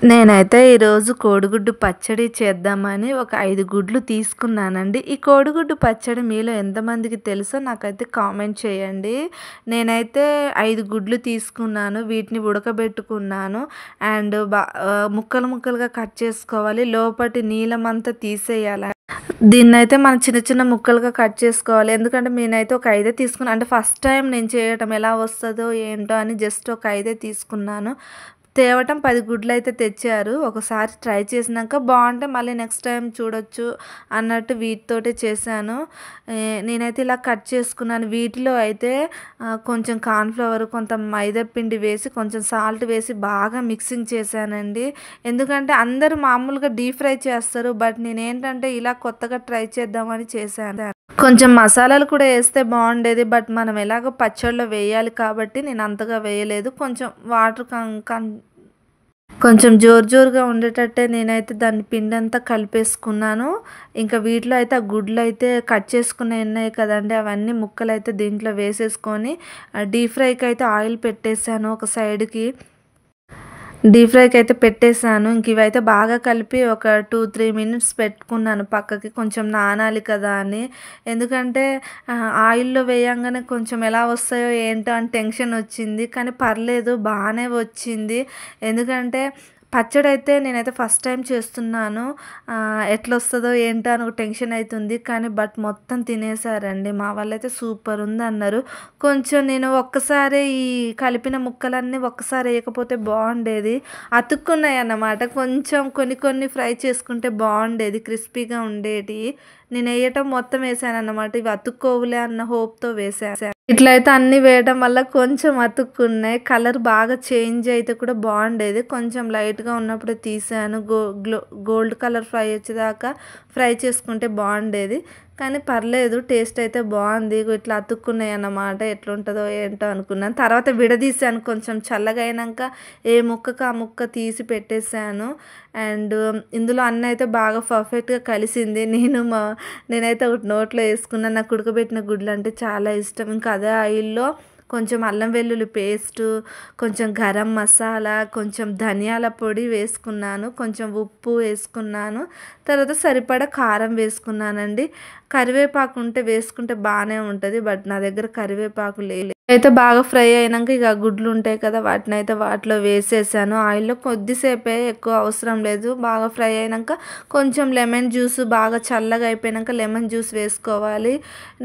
నేనైతే ఈరోజు కోడిగుడ్డు పచ్చడి చేద్దామని ఒక 5 గుడ్లు తీసుకున్నానండి. ఈ కోడిగుడ్డు పచ్చడి మీలో ఎంతమందికి తెలుసో నాకైతే కామెంట్ చేయండి. నేనైతే 5 గుడ్లు తీసుకున్నాను. వీటిని ఉడకబెట్టుకున్నాను. ముక్కలు ముక్కలుగా కట్ చేసుకోవాలి. లోపటి నీలమంతా తీసేయాలి. దీన్నైతే మనం చిన్న చిన్న ముక్కలుగా కట్ చేసుకోవాలి. ఎందుకంటే నేనైతే ఒక 5 తీసుకున్నాను. అంటే ఫస్ట్ టైం నేను చేయటం ఎలా వస్తదో ఏంటో అని జస్ట్ ఒక 5 తీసుకున్నాను. తేవటం 10 గుడ్లయితే తెచ్చారు. ఒకసారి ట్రై చేసినాక బావుంటే మళ్ళీ నెక్స్ట్ టైం చూడొచ్చు అన్నట్టు వీటితోటే చేశాను. నేనైతే ఇలా కట్ చేసుకున్నాను. వీటిలో అయితే కొంచెం కార్న్‌ఫ్లవర్, కొంత మైదా పిండి వేసి, కొంచెం సాల్ట్ వేసి బాగా మిక్సింగ్ చేశానండి. ఎందుకంటే అందరూ మామూలుగా డీప్ ఫ్రై చేస్తారు. బట్ నేనేంటంటే ఇలా కొత్తగా ట్రై చేద్దామని చేశాను. కొంచెం మసాలాలు కూడా ఏస్తే బావుండేది. బట్ మనం ఎలాగో పచ్చడిలో వేయాలి కాబట్టి నేను అంతగా వేయలేదు. కొంచెం వాటర్ కొంచెం జోరుగా ఉండేటట్టే నేనైతే దాన్ని పిండంతా కలిపేసుకున్నాను. ఇంకా వీటిలో అయితే ఆ గుడ్లయితే కట్ చేసుకున్నయి ఉన్నాయి కదండీ! అవన్నీ ముక్కలైతే దీంట్లో వేసేసుకొని డీప్ ఫ్రైకి అయితే ఆయిల్ పెట్టేసాను ఒక సైడ్‌కి. డీప్ ఫ్రైకి అయితే పెట్టేసాను. ఇంక ఇవైతే బాగా కలిపి ఒక 2-3 మినిట్స్ పెట్టుకున్నాను పక్కకి. కొంచెం నానాలి కదా అని. ఎందుకంటే ఆయిల్‌లో వేయంగానే కొంచెం ఎలా వస్తాయో ఏంటో అని టెన్షన్ వచ్చింది. కానీ పర్లేదు బానే వచ్చింది. ఎందుకంటే పచ్చడైతే నేనైతే ఫస్ట్ టైం చేస్తున్నాను. ఎట్లొస్తదో ఏంటో అని ఒక టెన్షన్ అయితుంది. కానీ మొత్తం తినేసారండి. మా వాళ్ళైతే సూపర్ ఉందన్నారు. కొంచెం నేను ఒక్కసారే ఈ కలిపిన ముక్కలన్నీ ఒక్కసారి ఏయకపోతే బావుండేది. అతుక్కున్నాయన్నమాట. కొంచెం కొన్ని ఫ్రై చేసుకుంటే బావుండేది. క్రిస్పీగా ఉండేటియి. నేనెయ్యటం మొత్తం ఏసానన్నమాట. ఇవి అతుక్కోవులే అన్న హోప్‌తో వేసా. ఇట్లయితే అన్నీ వేయడం వల్ల కొంచెం అతుక్కున్నాయి. కలర్ బాగా చేంజ్ అయితే కూడా బావుండేది. కొంచెం లైట్‌గా ఉన్నప్పుడే తీసాను. గోల్డ్ కలర్ ఫ్రై వచ్చేదాకా ఫ్రై చేసుకుంటే బావుండేది. కానీ పర్లేదు టేస్ట్ అయితే బావుంది. ఇట్లా అతుక్కున్నాయన్నమాట. ఎట్లుంటదో ఏంటో అనుకున్నాను. తర్వాత విడదీశాను. కొంచెం చల్లగా అయినంక ఏ ముక్కకు ఆ ముక్క తీసి పెట్టేసాను. ఇందులో అన్నీ అయితే బాగా పర్ఫెక్ట్‌గా కలిసింది. నేనైతే ఒకటి నోట్లో ఏసుకున్నాను. నాకు ఉడకబెట్టిన గుడ్లంటే చాలా ఇష్టం. ఇంకా అదే ఆయిల్‌లో కొంచెం అల్లం వెల్లుల్లి పేస్టు, కొంచెం గరం మసాలా, కొంచెం ధనియాల పొడి వేసుకున్నాను. కొంచెం ఉప్పు వేసుకున్నాను. తర్వాత సరిపడా కారం వేసుకున్నానండి. కరివేపాకు ఉంటే వేసుకుంటే బానే ఉంటది. బట్ నా దగ్గర కరివేపాకు లేదు. అయితే బాగా ఫ్రై అయినంక ఇక గుడ్లు ఉంటాయి కదా! వాటినైతే వాటిలో వేసేసాను. ఆయిల్‌లో కొద్దిసేపే ఎక్కువ అవసరం లేదు. బాగా ఫ్రై అయినంక కొంచెం లెమన్ జ్యూస్ బాగా చల్లగా అయిపోయినంక లెమన్ జ్యూస్ వేసుకోవాలి.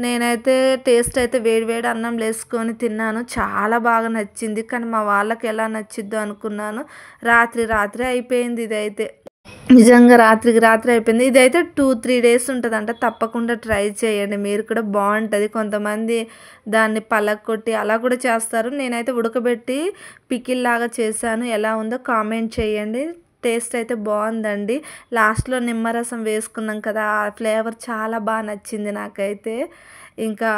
నేనైతే టేస్ట్ అయితే వేడి వేడి అన్నంలో ఏసుకొని తిన్నాను. చాలా బాగా నచ్చింది. కానీ మా వాళ్ళకి ఎలా నచ్చిద్దో అనుకున్నాను. రాత్రే అయిపోయింది ఇదైతే. నిజంగా రాత్రికి రాత్రి అయిపోయింది. ఇదైతే 2-3 డేస్ ఉంటదంట. తప్పకుండా ట్రై చేయండి. మీరు కూడా బావుంటది. కొంతమంది దాన్ని పలగ్గొట్టి అలా కూడా చేస్తారు. నేనైతే ఉడకబెట్టి పికిల్‌లాగా చేశాను. ఎలా ఉందో కామెంట్ చేయండి. టేస్ట్ అయితే బావుందండి. లాస్ట్‌లో నిమ్మరసం వేసుకున్నాం కదా! ఆ ఫ్లేవర్ చాలా నచ్చింది నాకైతే. ఇంకా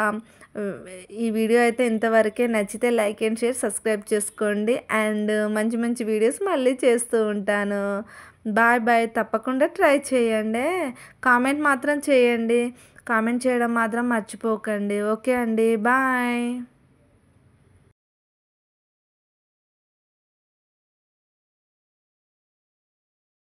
ఈ వీడియో అయితే ఇంతవరకే. నచ్చితే లైక్ అండ్ షేర్, సబ్స్క్రైబ్ చేసుకోండి. మంచి మంచి వీడియోస్ మళ్ళీ చేస్తూ ఉంటాను. బాయ్. తప్పకుండా ట్రై చేయండి. కామెంట్ మాత్రం చేయండి. కామెంట్ చేయడం మాత్రం మర్చిపోకండి. ఓకే అండి. బాయ్.